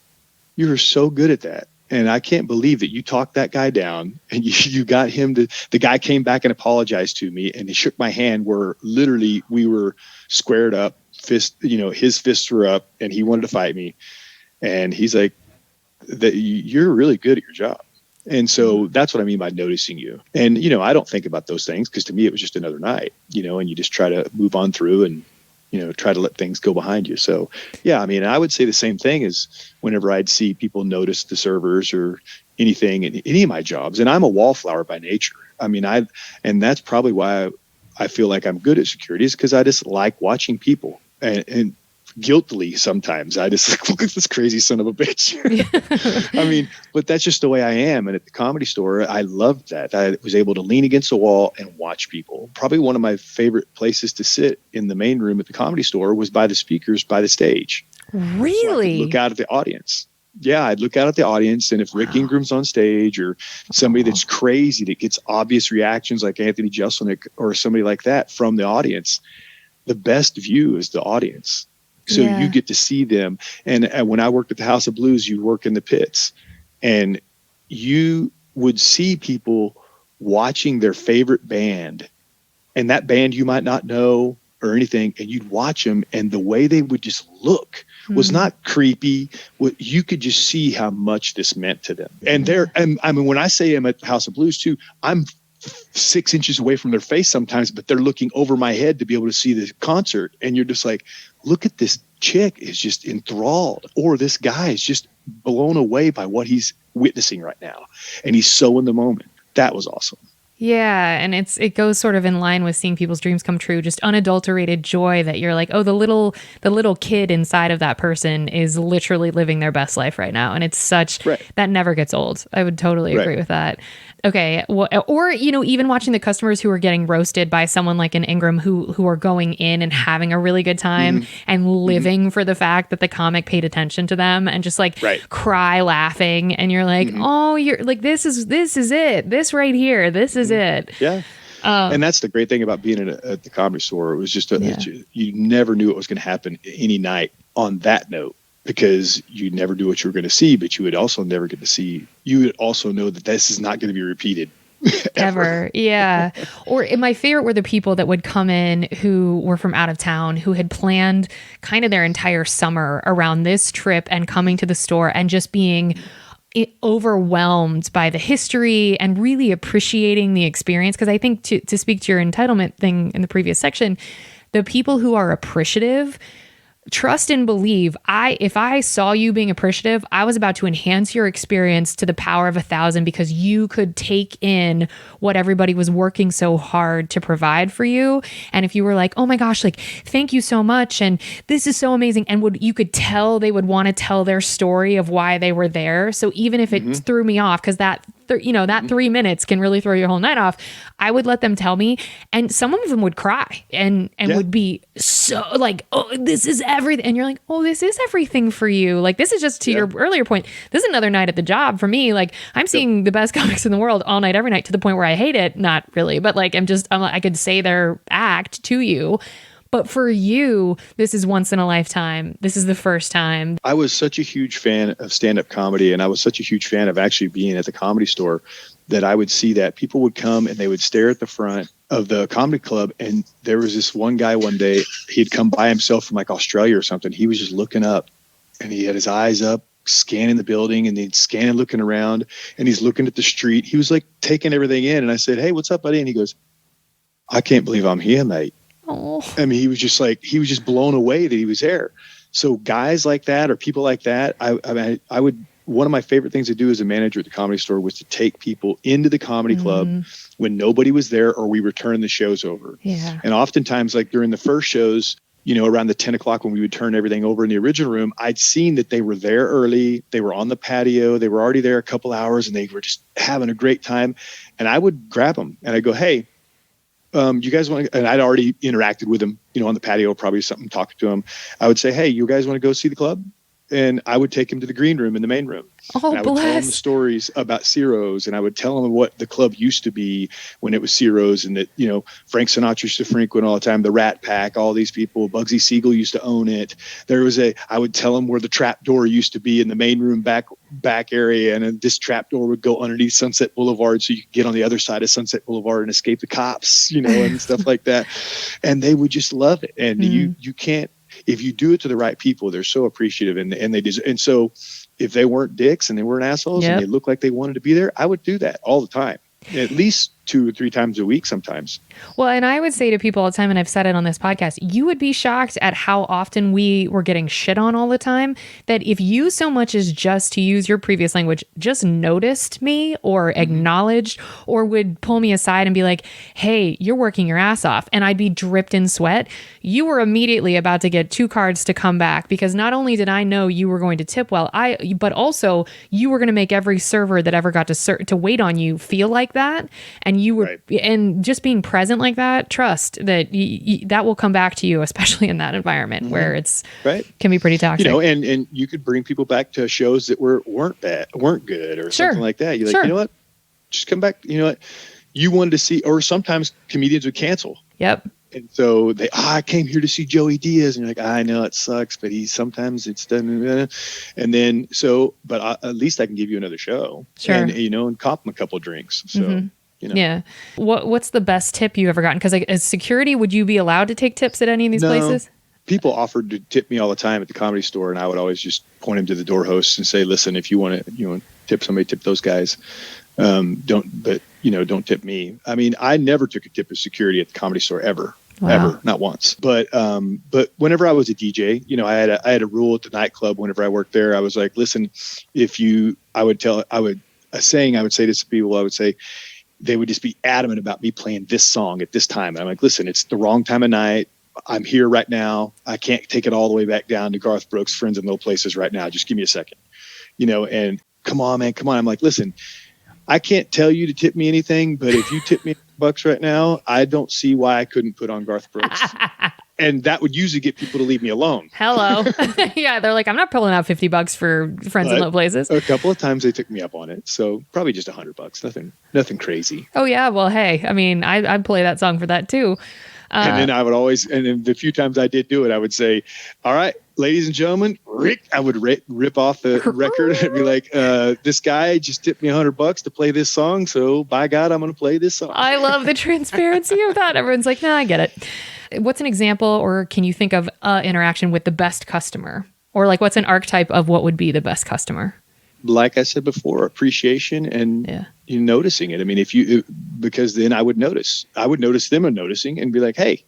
You are so good at that. And I can't believe that you talked that guy down and you got him to," the guy came back and apologized to me and he shook my hand where literally we were squared up, his fists were up and he wanted to fight me. And he's like, "That you're really good at your job." And so that's what I mean by noticing you. And, I don't think about those things because to me, it was just another night, and you just try to move on through and, try to let things go behind you. So, yeah, I mean, I would say the same thing as whenever I'd see people notice the servers or anything in any of my jobs. And I'm a wallflower by nature. I mean, and that's probably why I feel like I'm good at security is because I just like watching people and guiltily sometimes I just like, look at this crazy son of a bitch. I mean, but that's just the way I am. And at the Comedy Store, I loved that. I was able to lean against a wall and watch people. Probably one of my favorite places to sit in the main room at the Comedy Store was by the speakers, by the stage. Really? So I could look out at the audience. Yeah, I'd look out at the audience, and if Rick Ingram's on stage or somebody that's crazy that gets obvious reactions like Anthony Jeselnik or somebody like that from the audience, the best view is the audience. So you get to see them. And when I worked at the House of Blues, you work in the pits and you would see people watching their favorite band and that band you might not know or anything. And you'd watch them and the way they would just look was not creepy. You could just see how much this meant to them. And I mean, when I say I'm at the House of Blues too, I'm 6 inches away from their face sometimes, but they're looking over my head to be able to see the concert. And you're just like, look at this chick is just enthralled, or this guy is just blown away by what he's witnessing right now. And he's so in the moment. That was awesome. Yeah, and it goes sort of in line with seeing people's dreams come true, just unadulterated joy that you're like, oh, the little kid inside of that person is literally living their best life right now. And it's such that never gets old. I would totally agree with that. Okay. Well, or, even watching the customers who are getting roasted by someone like an Ingram who are going in and having a really good time and living for the fact that the comic paid attention to them and just like cry laughing. And you're like, oh, you're like, this is it. This right here. This is it. Yeah. And that's the great thing about being at the Comedy Store. It was just, you never knew what was going to happen any night on that note. Because you never knew what you were going to see, but you would also never get to see. You would also know that this is not going to be repeated ever. Yeah. Or my favorite were the people that would come in who were from out of town, who had planned kind of their entire summer around this trip and coming to the store and just being overwhelmed by the history and really appreciating the experience. Because I think to speak to your entitlement thing in the previous section, the people who are appreciative trust and believe. If I saw you being appreciative, I was about to enhance your experience to the power of 1,000 because you could take in what everybody was working so hard to provide for you. And if you were like, oh my gosh, like, thank you so much. And this is so amazing. And you could tell they would want to tell their story of why they were there. So even if it threw me off, because that 3 minutes can really throw your whole night off, I would let them tell me. And some of them would cry and would be so like, oh, this is everything. And you're like, oh, this is everything for you. Like, this is just to your earlier point. This is another night at the job for me. Like, I'm seeing the best comics in the world all night, every night, to the point where I hate it. Not really, but like, I could say their act to you. But for you, this is once in a lifetime. This is the first time. I was such a huge fan of stand-up comedy, and I was such a huge fan of actually being at the Comedy Store that I would see that people would come and they would stare at the front of the comedy club. And there was this one guy one day, he'd come by himself from like Australia or something. He was just looking up and he had his eyes up, scanning the building, and he'd scan and looking around, and he's looking at the street. He was like taking everything in. And I said, hey, what's up, buddy? And he goes, I can't believe I'm here, mate. Oh. I mean, he was just blown away that he was there. So guys like that or people like that, I would one of my favorite things to do as a manager at the Comedy Store was to take people into the comedy club when nobody was there or we would turn the shows over. Yeah. And oftentimes, like during the first shows, around the 10 o'clock when we would turn everything over in the original room, I'd seen that they were there early. They were on the patio. They were already there a couple hours and they were just having a great time. And I would grab them and I'd go, hey, you guys want to, and I'd already interacted with them, on the patio, probably something, talking to them. I would say, hey, you guys want to go see the club? And I would take him to the green room in the main room. Oh, and I would tell them the stories about Ciro's, and I would tell them what the club used to be when it was Ciro's, and that, Frank Sinatra used to frequent all the time, the Rat Pack, all these people, Bugsy Siegel used to own it. I would tell them where the trap door used to be in the main room back area. And then this trap door would go underneath Sunset Boulevard. So you could get on the other side of Sunset Boulevard and escape the cops, and stuff like that. And they would just love it. And you can't, if you do it to the right people, they're so appreciative and they deserve. And so if they weren't dicks and they weren't assholes and they looked like they wanted to be there, I would do that all the time, at least 2 or 3 times a week sometimes. Well, and I would say to people all the time, and I've said it on this podcast, you would be shocked at how often we were getting shit on all the time, that if you so much as just, to use your previous language, just noticed me or acknowledged or would pull me aside and be like, hey, you're working your ass off, and I'd be dripped in sweat, you were immediately about to get 2 cards to come back, because not only did I know you were going to tip well, but also you were going to make every server that ever got to wait on you feel like that. And you were, and just being present like that, trust that that will come back to you, especially in that environment where it's can be pretty toxic. And you could bring people back to shows that weren't good or something like that. You're like, you know what, just come back. You know what, you wanted to see, or sometimes comedians would cancel. Yep. And so I came here to see Joey Diaz, and you're like, I know it sucks, but sometimes it's done. And then but at least I can give you another show, and cop them a couple of drinks. So. Yeah. What's the best tip you ever gotten? Because as security, would you be allowed to take tips at any of these places? People offered to tip me all the time at the Comedy Store, and I would always just point them to the door hosts and say, listen, if you want to, tip somebody, tip those guys. Don't tip me. I mean, I never took a tip of security at the Comedy Store ever. Wow. Ever, not once. But whenever I was a DJ, I had a rule at the nightclub. Whenever I worked there, I was like, listen, I would say to people, I would say, they would just be adamant about me playing this song at this time. And I'm like, listen, it's the wrong time of night. I'm here right now. I can't take it all the way back down to Garth Brooks, Friends in Low Places right now. Just give me a second, and come on, man, come on. I'm like, listen, I can't tell you to tip me anything, but if you tip me $100 right now, I don't see why I couldn't put on Garth Brooks. And that would usually get people to leave me alone. Hello. Yeah, they're like, I'm not pulling out $50 for Friends in Low Places. A couple of times they took me up on it. So probably just $100. Nothing crazy. Oh, yeah. Well, hey, I mean, I'd play that song for that too. And then I would always, and then the few times I did do it, I would say, all right, ladies and gentlemen, Rick, I would rip off the record and be like, this guy just tipped me $100 to play this song. So by God, I'm going to play this song. I love the transparency of that. Everyone's like, nah, I get it. What's an example, or can you think of interaction with the best customer? Or like, what's an archetype of what would be the best customer? Like I said before, appreciation and you noticing it. I mean, because then I would notice them noticing and be like, hey,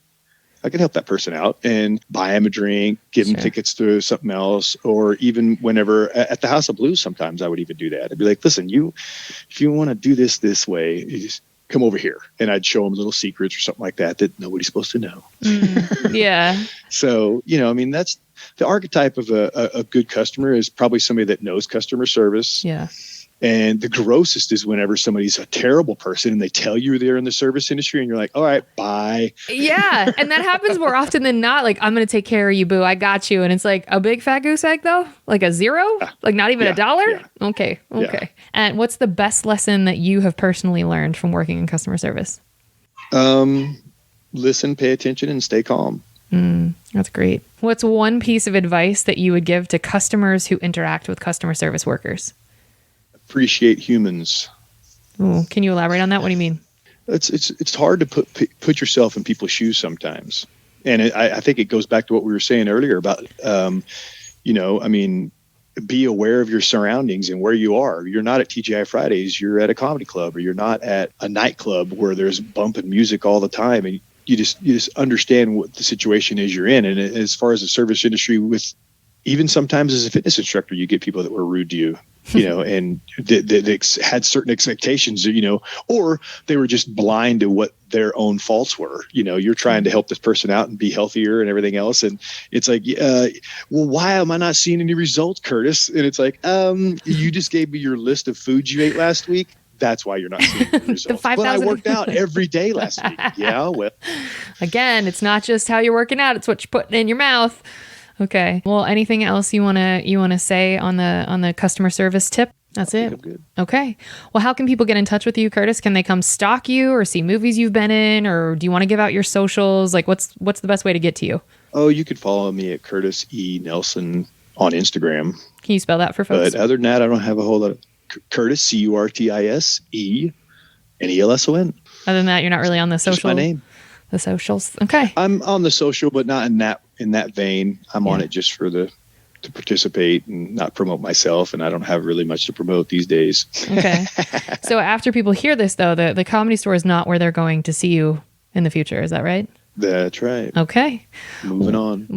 I can help that person out and buy him a drink, give him tickets to something else. Or even whenever at the House of Blues, sometimes I would even do that. I'd be like, listen, if you want to do this way, you just come over here. And I'd show them little secrets or something like that nobody's supposed to know. Yeah. So, I mean, that's the archetype of a good customer is probably somebody that knows customer service. Yeah. And the grossest is whenever somebody's a terrible person and they tell you they're in the service industry and you're like, all right, bye. Yeah. And that happens more often than not. Like, I'm going to take care of you, boo. I got you. And it's like a big fat goose egg though? Like a zero? Like not even $1? Yeah. Okay. Yeah. And what's the best lesson that you have personally learned from working in customer service? Listen, pay attention, and stay calm. That's great. What's one piece of advice that you would give to customers who interact with customer service workers? Appreciate humans. Ooh, can you elaborate on that? What do you mean? It's hard to put yourself in people's shoes sometimes, and I think it goes back to what we were saying earlier about, I mean, be aware of your surroundings and where you are. You're not at TGI Fridays. You're at a comedy club, or you're not at a nightclub where there's bumping music all the time, and you just understand what the situation is you're in. And as far as the service industry with even sometimes as a fitness instructor, you get people that were rude to you, and that had certain expectations, or they were just blind to what their own faults were. You're trying to help this person out and be healthier and everything else. And it's like, well, why am I not seeing any results, Curtis? And it's like, you just gave me your list of foods you ate last week. That's why you're not seeing the results. But I worked out every day last week. Yeah, well. Again, it's not just how you're working out; it's what you're putting in your mouth. Okay. Well, anything else you wanna say on the customer service tip? That's it. I'm good. Okay. Well, how can people get in touch with you, Curtis? Can they come stalk you or see movies you've been in, or do you want to give out your socials? Like, what's the best way to get to you? Oh, you could follow me at Curtis E. Nelson on Instagram. Can you spell that for folks? But other than that, I don't have a whole lot of Curtis, Curtis Nelson. Other than that, you're not really on the social. Just my name. The socials. Okay. I'm on the social, but not in that vein. I'm on it just to participate and not promote myself. And I don't have really much to promote these days. Okay. So after people hear this, though, the Comedy Store is not where they're going to see you in the future. Is that right? That's right. Okay. Moving on.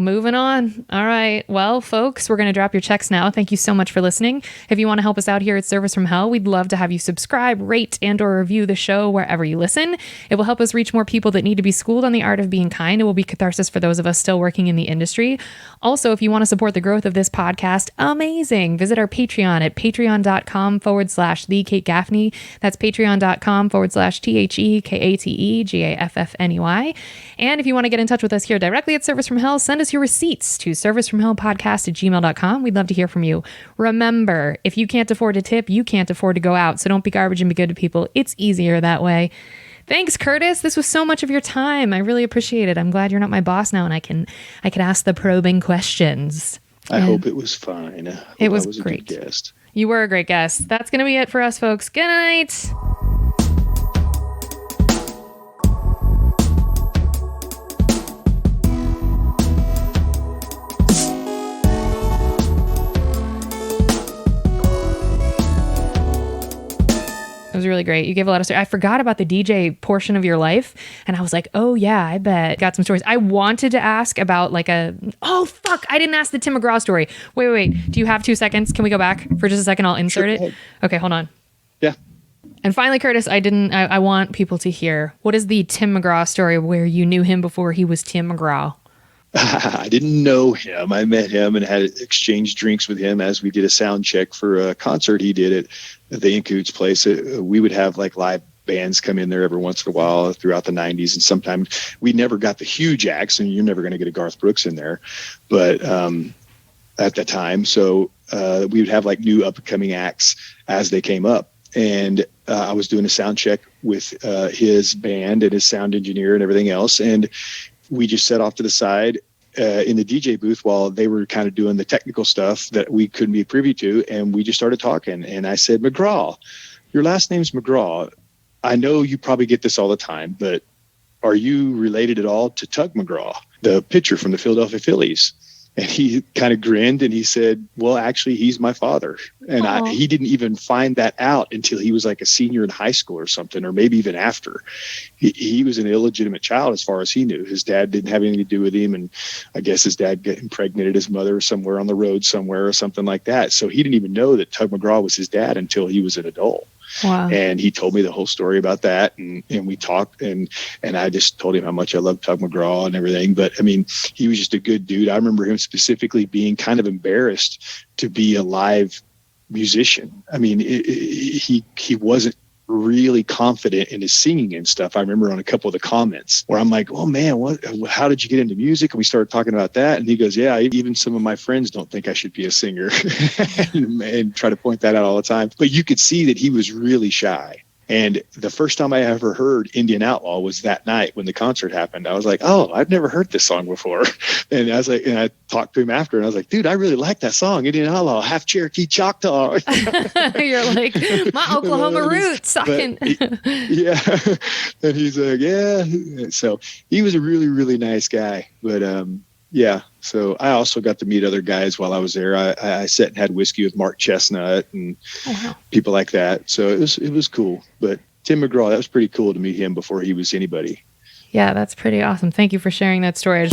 All right. Well, folks, we're going to drop your checks now. Thank you so much for listening. If you want to help us out here at Service from Hell, we'd love to have you subscribe, rate, and or review the show wherever you listen. It will help us reach more people that need to be schooled on the art of being kind. It will be catharsis for those of us still working in the industry. Also, if you want to support the growth of this podcast, amazing. Visit our Patreon at patreon.com/The Kate Gaffney. That's patreon.com/TheKateGaffney. And if you want to get in touch with us here directly at Service from Hell, send us your receipts to servicefromhellpodcast@gmail.com. We'd love to hear from you. Remember, if you can't afford to tip, you can't afford to go out. So don't be garbage and be good to people. It's easier that way. Thanks, Curtis. This was so much of your time. I really appreciate it. I'm glad you're not my boss now and I can ask the probing questions. I hope it was fine. It was a great. Good guest. You were a great guest. That's going to be it for us, folks. Good night. It was really great. You gave a lot of stories. I forgot about the DJ portion of your life. And I was like, oh yeah, I bet. Got some stories. I wanted to ask about I didn't ask the Tim McGraw story. Wait. Do you have 2 seconds? Can we go back for just a second? I'll insert it. Okay, hold on. Yeah. And finally, Curtis, I want people to hear, what is the Tim McGraw story where you knew him before he was Tim McGraw? I didn't know him. I met him and had exchanged drinks with him as we did a sound check for a concert he did at the Incoots place. We would have live bands come in there every once in a while throughout the 90s. And sometimes we never got the huge acts, and you're never going to get a Garth Brooks in there. But at that time, so we would have new up-and-coming acts as they came up. And I was doing a sound check with his band and his sound engineer and everything else. And we just sat off to the side in the DJ booth while they were kind of doing the technical stuff that we couldn't be privy to. And we just started talking. And I said, McGraw, your last name's McGraw. I know you probably get this all the time, but are you related at all to Tug McGraw, the pitcher from the Philadelphia Phillies? And he kind of grinned and he said, well, actually, he's my father. And he didn't even find that out until he was a senior in high school or something, or maybe even after. He was an illegitimate child as far as he knew. His dad didn't have anything to do with him. And I guess his dad impregnated his mother somewhere on the road somewhere or something like that. So he didn't even know that Tug McGraw was his dad until he was an adult. Wow. And he told me the whole story about that. And we talked and I just told him how much I loved Tug McGraw and everything. But I mean, he was just a good dude. I remember him specifically being kind of embarrassed to be a live musician. I mean, he wasn't really confident in his singing and stuff. I remember on a couple of the comments where I'm like, oh man, how did you get into music? And we started talking about that. And he goes, yeah, even some of my friends don't think I should be a singer and try to point that out all the time. But you could see that he was really shy. And the first time I ever heard Indian Outlaw was that night when the concert happened. I was like, oh, I've never heard this song before. And I was like, and I talked to him after and I was like, dude, I really like that song, Indian Outlaw, half Cherokee Choctaw. You're like, my Oklahoma roots. Yeah. And he's like, yeah. So he was a really, really nice guy. But yeah. So I also got to meet other guys while I was there. I sat and had whiskey with Mark Chestnut and people like that. So it was cool. But Tim McGraw, that was pretty cool to meet him before he was anybody. Yeah, that's pretty awesome. Thank you for sharing that story.